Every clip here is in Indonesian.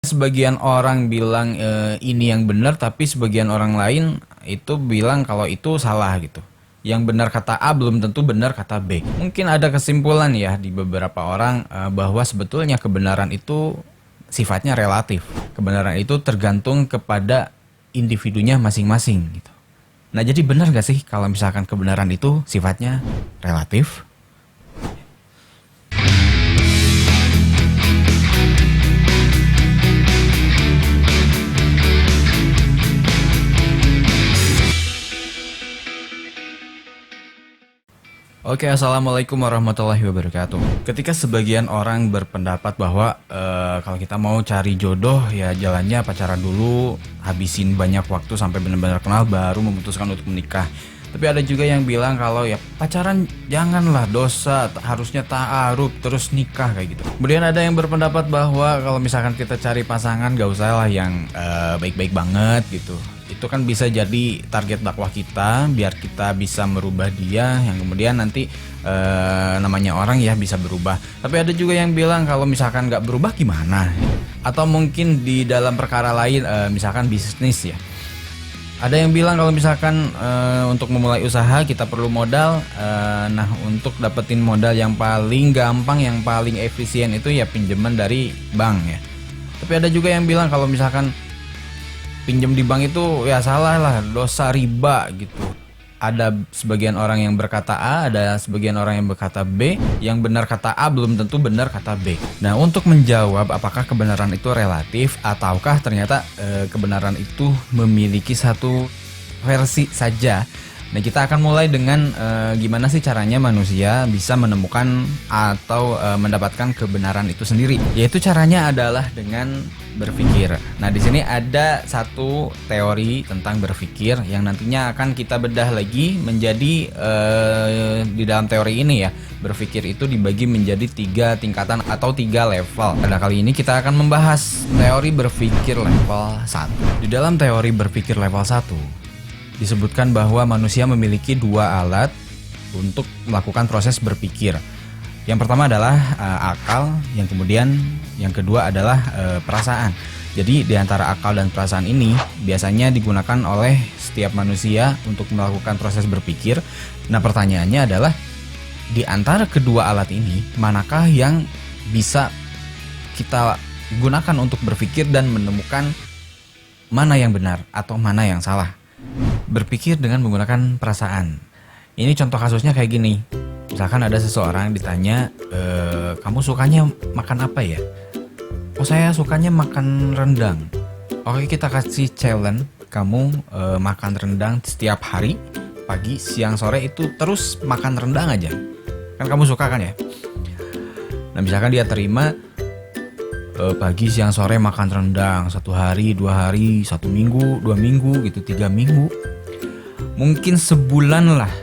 Sebagian orang bilang ini yang benar, tapi sebagian orang lain itu bilang kalau itu salah gitu. Yang benar kata A belum tentu benar kata B. Mungkin ada kesimpulan ya di beberapa orang bahwa sebetulnya kebenaran itu sifatnya relatif. Kebenaran itu tergantung kepada individunya masing-masing gitu. Nah, jadi benar gak sih kalau misalkan kebenaran itu sifatnya relatif? Oke, assalamualaikum warahmatullahi wabarakatuh. Ketika sebagian orang berpendapat bahwa kalau kita mau cari jodoh ya jalannya pacaran dulu, habisin banyak waktu sampai benar-benar kenal baru memutuskan untuk menikah. Tapi ada juga yang bilang kalau ya pacaran janganlah, dosa, harusnya ta'aruf terus nikah kayak gitu. Kemudian ada yang berpendapat bahwa kalau misalkan kita cari pasangan gak usah lah yang baik-baik banget gitu. Itu kan bisa jadi target dakwah kita biar kita bisa merubah dia yang kemudian nanti namanya orang ya bisa berubah. Tapi ada juga yang bilang kalau misalkan nggak berubah gimana? Atau mungkin di dalam perkara lain misalkan bisnis ya. Ada yang bilang kalau misalkan untuk memulai usaha kita perlu modal. Nah, untuk dapetin modal yang paling gampang, yang paling efisien itu ya pinjaman dari bank ya. Tapi ada juga yang bilang kalau misalkan pinjam di bank itu ya salah lah, dosa riba gitu. Ada sebagian orang yang berkata A, ada sebagian orang yang berkata B. Yang benar kata A belum tentu benar kata B. Nah, untuk menjawab apakah kebenaran itu relatif ataukah ternyata kebenaran itu memiliki satu versi saja. Nah, kita akan mulai dengan gimana sih caranya manusia bisa menemukan atau mendapatkan kebenaran itu sendiri. Yaitu caranya adalah dengan berpikir. Nah, di sini ada satu teori tentang berpikir yang nantinya akan kita bedah lagi menjadi di dalam teori ini ya. Berpikir itu dibagi menjadi 3 tingkatan atau 3 level. Pada kali ini kita akan membahas teori berpikir level 1. Di dalam teori berpikir level 1 disebutkan bahwa manusia memiliki 2 alat untuk melakukan proses berpikir. Yang pertama adalah akal, yang kedua adalah perasaan. Jadi di antara akal dan perasaan ini biasanya digunakan oleh setiap manusia untuk melakukan proses berpikir. Nah, pertanyaannya adalah di antara kedua alat ini manakah yang bisa kita gunakan untuk berpikir dan menemukan mana yang benar atau mana yang salah? Berpikir dengan menggunakan perasaan. Ini contoh kasusnya kayak gini. Misalkan ada seseorang ditanya, kamu sukanya makan apa ya? Oh, saya sukanya makan rendang. Oke, kita kasih challenge, kamu makan rendang setiap hari, pagi, siang, sore itu terus makan rendang aja. Kan kamu suka kan ya? Nah, misalkan dia terima pagi, siang, sore makan rendang 1 hari, 2 hari, 1 minggu, 2 minggu gitu, 3 minggu. Mungkin sebulan lah.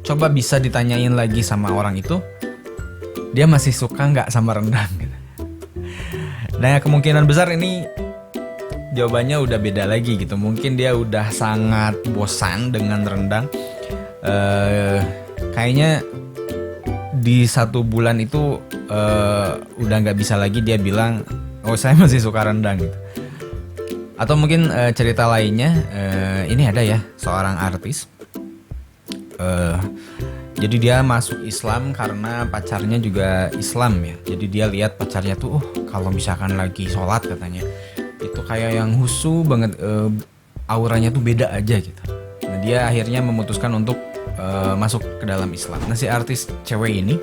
Coba bisa ditanyain lagi sama orang itu, dia masih suka nggak sama rendang gitu. Nah, kemungkinan besar ini jawabannya udah beda lagi gitu. Mungkin dia udah sangat bosan dengan rendang. Kayaknya di 1 bulan itu udah nggak bisa lagi dia bilang, oh saya masih suka rendang gitu. Atau mungkin cerita lainnya, ini ada ya seorang artis. Jadi dia masuk Islam karena pacarnya juga Islam ya. Jadi dia lihat pacarnya tuh, kalau misalkan lagi sholat katanya, itu kayak yang khusyuk banget, auranya tuh beda aja gitu. Nah, dia akhirnya memutuskan untuk masuk ke dalam Islam. Nah, si artis cewek ini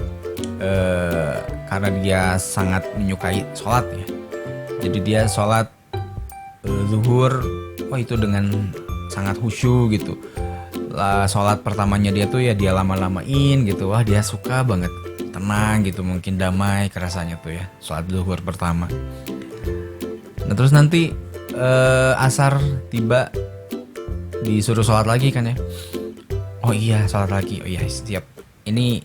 karena dia sangat menyukai sholat ya. Jadi dia sholat zuhur, itu dengan sangat khusyuk gitu. Sholat pertamanya dia tuh ya dia lama-lamain gitu. Wah, dia suka banget, tenang gitu, mungkin damai kerasanya tuh ya sholat zuhur pertama. Nah, terus nanti asar tiba, disuruh sholat lagi kan ya. Oh iya, sholat lagi. Oh iya, setiap ini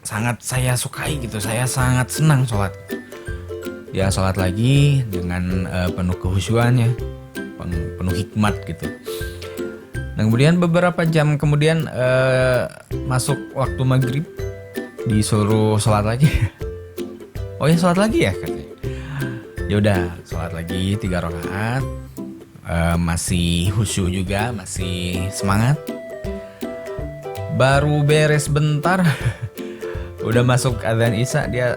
sangat saya sukai gitu, saya sangat senang sholat. Dia sholat lagi dengan penuh kehusyuan ya, penuh hikmat gitu. Dan kemudian beberapa jam kemudian masuk waktu maghrib, disuruh sholat lagi. Oh ya, sholat lagi ya katanya. Ya udah, sholat lagi 3 rakaat. Masih khusyuk juga, masih semangat. Baru beres bentar, udah masuk adzan Isya, dia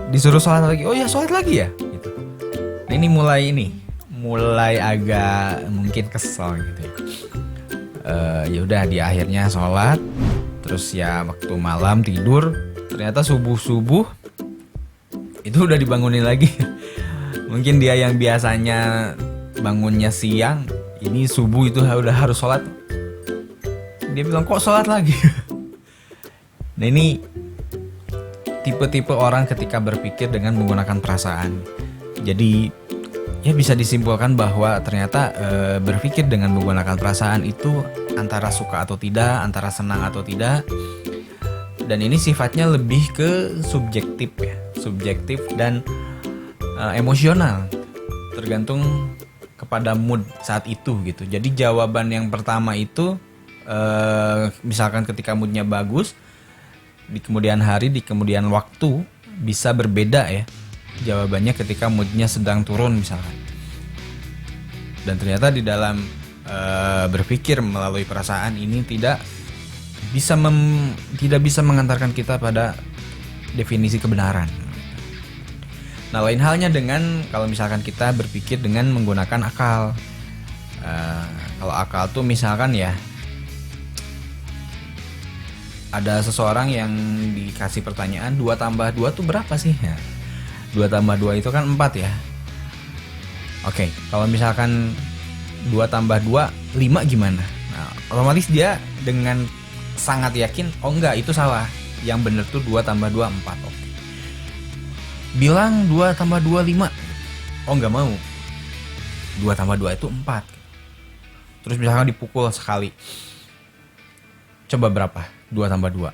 disuruh sholat lagi. Oh ya, sholat lagi ya gitu. Nah, ini mulai agak mungkin kesel gitu ya. Ya udah, di akhirnya sholat. Terus ya waktu malam tidur, ternyata subuh itu udah dibangunin lagi. Mungkin dia yang biasanya bangunnya siang, ini subuh itu udah harus sholat. Dia bilang, kok sholat lagi? Nah, ini tipe-tipe orang ketika berpikir dengan menggunakan perasaan. Jadi ya bisa disimpulkan bahwa ternyata berpikir dengan menggunakan perasaan itu antara suka atau tidak, antara senang atau tidak. Dan ini sifatnya lebih ke subjektif ya, subjektif dan emosional, tergantung kepada mood saat itu gitu. Jadi jawaban yang pertama itu misalkan ketika moodnya bagus, di kemudian hari, di kemudian waktu bisa berbeda ya jawabannya ketika moodnya sedang turun misalkan. Dan ternyata di dalam berpikir melalui perasaan ini tidak bisa mengantarkan kita pada definisi kebenaran. Nah, lain halnya dengan kalau misalkan kita berpikir dengan menggunakan akal. Kalau akal tuh misalkan ya, ada seseorang yang dikasih pertanyaan 2 tambah 2 tuh berapa sih? Ya, 2 tambah 2 itu kan 4 ya. Oke, kalau misalkan 2 tambah 2 5 gimana? Nah, otomatis dia dengan sangat yakin, oh enggak, itu salah. Yang bener tuh 2 tambah 2 4. Oke. Bilang 2 tambah 2 5. Oh enggak mau. 2 tambah 2 itu 4. Terus misalkan dipukul sekali. Coba berapa? 2 tambah 2.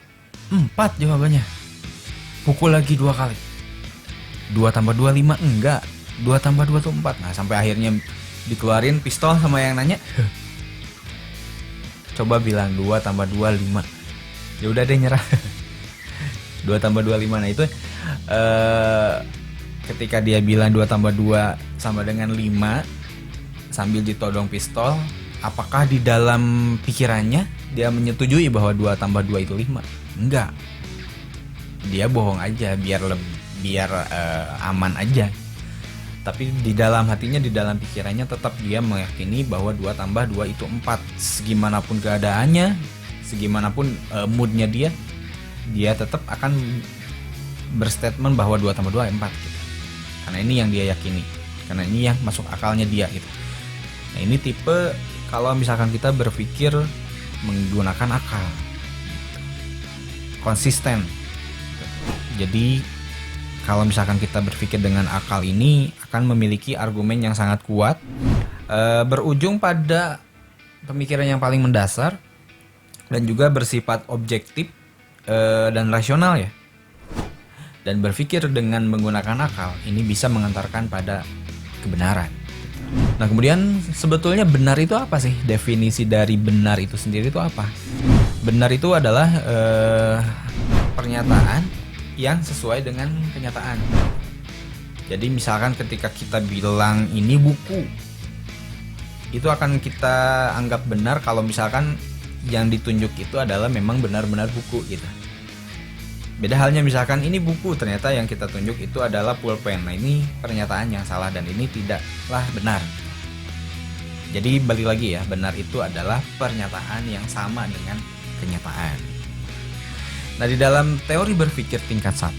4 jawabannya. Pukul lagi 2 kali. 2 tambah 2 5. Enggak. 2 tambah 2 itu 4. Nah, sampai akhirnya dikeluarin pistol sama yang nanya. Coba bilang 2 tambah 2 5. Ya udah deh, nyerah. 2 tambah 2 5. Nah, itu ketika dia bilang 2 tambah 2 sama dengan 5 sambil ditodong pistol, apakah di dalam pikirannya dia menyetujui bahwa 2 tambah 2 itu 5? Enggak. Dia bohong aja biar aman aja. Tapi di dalam hatinya, di dalam pikirannya tetap dia meyakini bahwa 2 tambah 2 itu 4. Segimanapun keadaannya, segimanapun moodnya dia tetap akan berstatement bahwa 2 tambah 2 4 gitu. Karena ini yang dia yakini, karena ini yang masuk akalnya dia gitu. Nah, ini tipe kalau misalkan kita berpikir menggunakan akal, konsisten. Jadi kalau misalkan kita berpikir dengan akal ini akan memiliki argumen yang sangat kuat, berujung pada pemikiran yang paling mendasar dan juga bersifat objektif dan rasional ya. Dan berpikir dengan menggunakan akal ini bisa mengantarkan pada kebenaran. Nah, kemudian sebetulnya benar itu apa sih? Definisi dari benar itu sendiri itu apa? Benar itu adalah pernyataan yang sesuai dengan kenyataan. Jadi misalkan ketika kita bilang ini buku, itu akan kita anggap benar kalau misalkan yang ditunjuk itu adalah memang benar-benar buku gitu. Beda halnya misalkan ini buku, ternyata yang kita tunjuk itu adalah pulpen. Nah, ini pernyataan yang salah dan ini tidaklah benar. Jadi balik lagi ya, benar itu adalah pernyataan yang sama dengan kenyataan. Nah, di dalam teori berpikir tingkat 1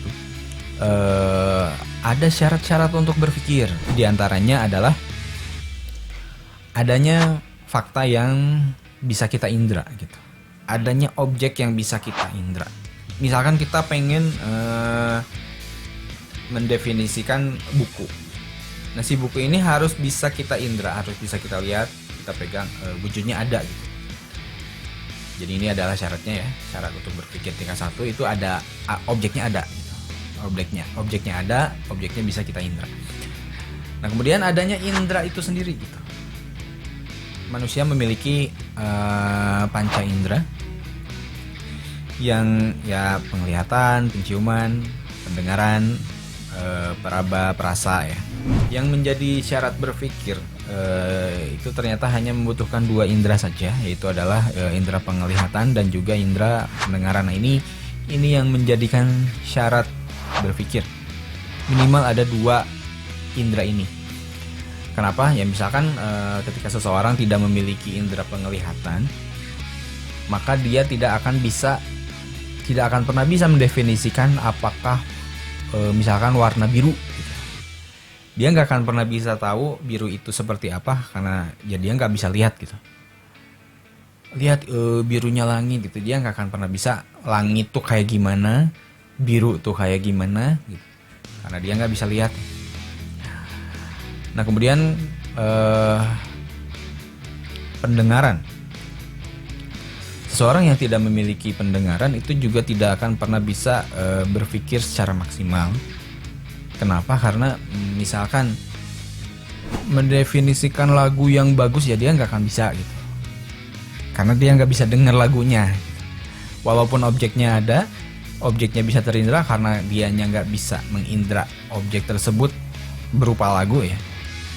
ada syarat-syarat untuk berpikir. Di antaranya adalah adanya fakta yang bisa kita indra gitu. Adanya objek yang bisa kita indra. Misalkan kita pengen mendefinisikan buku. Nah, si buku ini harus bisa kita indra, harus bisa kita lihat, kita pegang, wujudnya ada gitu. Jadi ini adalah syaratnya ya, syarat untuk berpikir tingkat 1 itu ada objeknya ada gitu. Objeknya ada, objeknya bisa kita indra. Nah, kemudian adanya indra itu sendiri gitu. Manusia memiliki panca indra yang ya penglihatan, penciuman, pendengaran, peraba, perasa ya. Yang menjadi syarat berpikir itu ternyata hanya membutuhkan 2 indera saja, yaitu adalah indera penglihatan dan juga indera pendengaran. Nah, ini yang menjadikan syarat berpikir. Minimal ada 2 indera ini. Kenapa? Ya misalkan ketika seseorang tidak memiliki indera penglihatan, maka dia tidak akan pernah bisa mendefinisikan apakah misalkan warna biru gitu. Dia nggak akan pernah bisa tahu biru itu seperti apa, karena ya dia nggak bisa lihat gitu. Lihat birunya langit gitu, dia nggak akan pernah bisa langit tuh kayak gimana, biru tuh kayak gimana gitu, karena dia nggak bisa lihat. Nah kemudian pendengaran. Seseorang yang tidak memiliki pendengaran itu juga tidak akan pernah bisa berpikir secara maksimal. Kenapa? Karena misalkan mendefinisikan lagu yang bagus ya dia nggak akan bisa gitu. Karena dia nggak bisa dengar lagunya. Walaupun objeknya ada, objeknya bisa terindra karena dianya nggak bisa mengindra objek tersebut berupa lagu ya.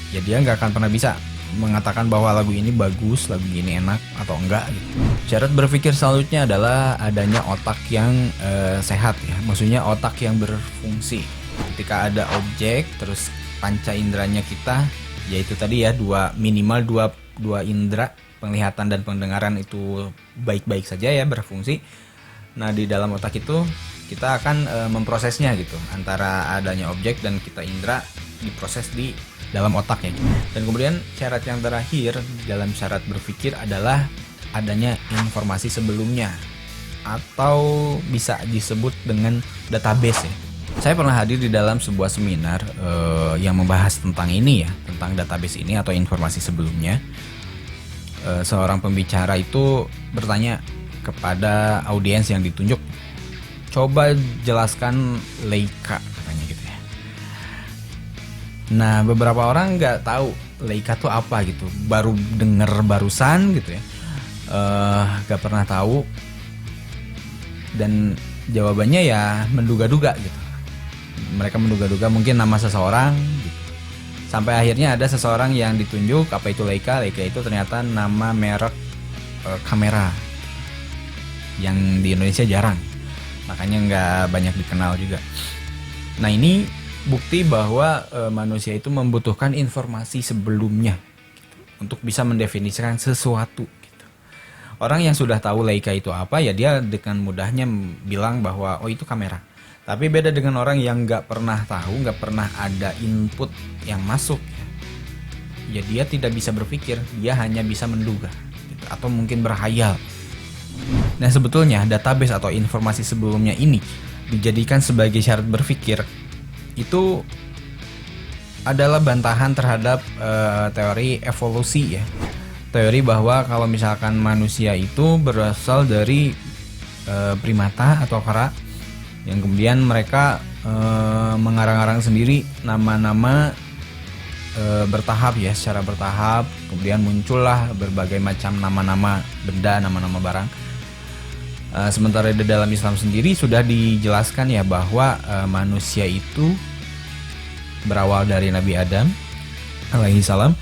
Ya dia nggak akan pernah bisa mengatakan bahwa lagu ini bagus, lagu ini enak atau enggak gitu. Syarat berpikir selanjutnya adalah adanya otak yang sehat ya. Maksudnya otak yang berfungsi. Ketika ada objek terus panca inderanya kita, yaitu tadi ya minimal dua indera penglihatan dan pendengaran itu baik-baik saja ya, berfungsi. Nah di dalam otak itu kita akan memprosesnya gitu, antara adanya objek dan kita indera diproses di dalam otak ya. Dan kemudian syarat yang terakhir dalam syarat berpikir adalah adanya informasi sebelumnya, atau bisa disebut dengan database ya. Saya pernah hadir di dalam sebuah seminar yang membahas tentang ini ya, tentang database ini atau informasi sebelumnya. Seorang pembicara itu bertanya kepada audiens yang ditunjuk, coba jelaskan Leica katanya gitu ya. Nah beberapa orang nggak tahu Leica tuh apa gitu, baru denger barusan gitu ya, nggak pernah tahu, dan jawabannya ya menduga-duga gitu. Mereka menduga-duga mungkin nama seseorang gitu. Sampai akhirnya ada seseorang yang ditunjuk, apa itu Leica. Leica itu ternyata nama merek kamera yang di Indonesia jarang, makanya nggak banyak dikenal juga. Nah ini bukti bahwa manusia itu membutuhkan informasi sebelumnya gitu, untuk bisa mendefinisikan sesuatu gitu. Orang yang sudah tahu Leica itu apa ya dia dengan mudahnya bilang bahwa oh itu kamera. Tapi beda dengan orang yang nggak pernah tahu, nggak pernah ada input yang masuk ya dia tidak bisa berpikir, dia hanya bisa menduga gitu, atau mungkin berhayal. Nah sebetulnya database atau informasi sebelumnya ini dijadikan sebagai syarat berpikir itu adalah bantahan terhadap teori evolusi ya. Teori bahwa kalau misalkan manusia itu berasal dari primata atau kera, yang kemudian mereka mengarang-arang sendiri nama-nama bertahap ya, secara bertahap. Kemudian muncullah berbagai macam nama-nama benda, nama-nama barang. Sementara di dalam Islam sendiri sudah dijelaskan ya bahwa manusia itu berawal dari Nabi Adam alaihi salam.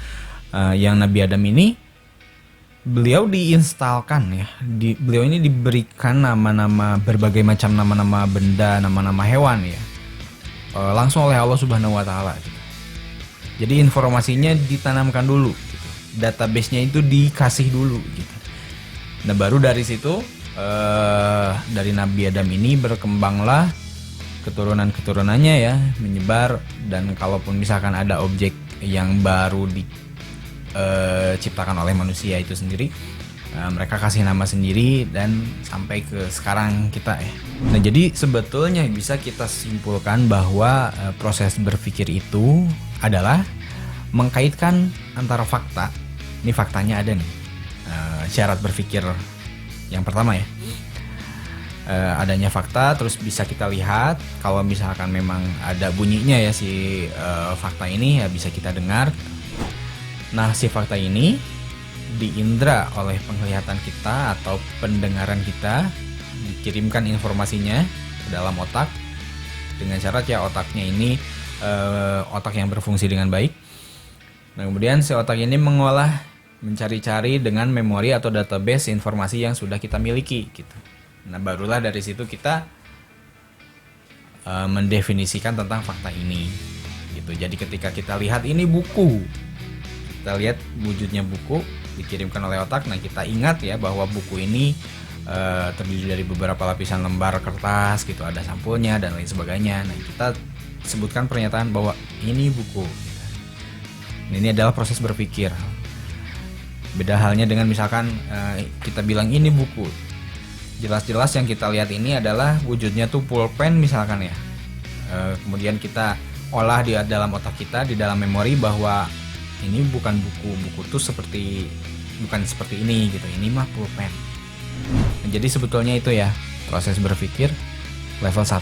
Yang Nabi Adam ini beliau diinstalkan ya, beliau ini diberikan nama-nama, berbagai macam nama-nama benda, nama-nama hewan ya, langsung oleh Allah Subhanahu Wa Taala gitu. Jadi informasinya ditanamkan dulu gitu. Database-nya itu dikasih dulu gitu. Nah baru dari situ dari Nabi Adam ini berkembanglah keturunan-keturunannya ya, menyebar. Dan kalaupun misalkan ada objek yang baru diciptakan oleh manusia itu sendiri, mereka kasih nama sendiri dan sampai ke sekarang kita ya. Nah jadi sebetulnya bisa kita simpulkan bahwa proses berpikir itu adalah mengkaitkan antara fakta. Ini faktanya ada nih, syarat berpikir yang pertama ya, adanya fakta, terus bisa kita lihat kalau misalkan memang ada bunyinya ya si fakta ini ya bisa kita dengar. Nah si fakta ini diindra oleh penglihatan kita atau pendengaran kita, dikirimkan informasinya ke dalam otak. dengan syarat ya otaknya ini otak yang berfungsi dengan baik. Nah, kemudian si otak ini mengolah, mencari-cari dengan memori atau database informasi yang sudah kita miliki gitu. Nah, barulah dari situ kita mendefinisikan tentang fakta ini gitu. Jadi ketika kita lihat ini buku, kita lihat wujudnya buku dikirimkan oleh otak. Nah, kita ingat ya bahwa buku ini terdiri dari beberapa lapisan lembar kertas gitu, ada sampulnya dan lain sebagainya. Nah, kita sebutkan pernyataan bahwa ini buku. Nah, ini adalah proses berpikir. Beda halnya dengan misalkan kita bilang ini buku. Jelas-jelas yang kita lihat ini adalah wujudnya tuh pulpen misalkan ya. Kemudian kita olah di dalam otak kita, di dalam memori bahwa ini bukan buku, buku tuh bukan seperti ini gitu, ini mah pulpen. Nah, jadi sebetulnya itu ya proses berpikir level 1.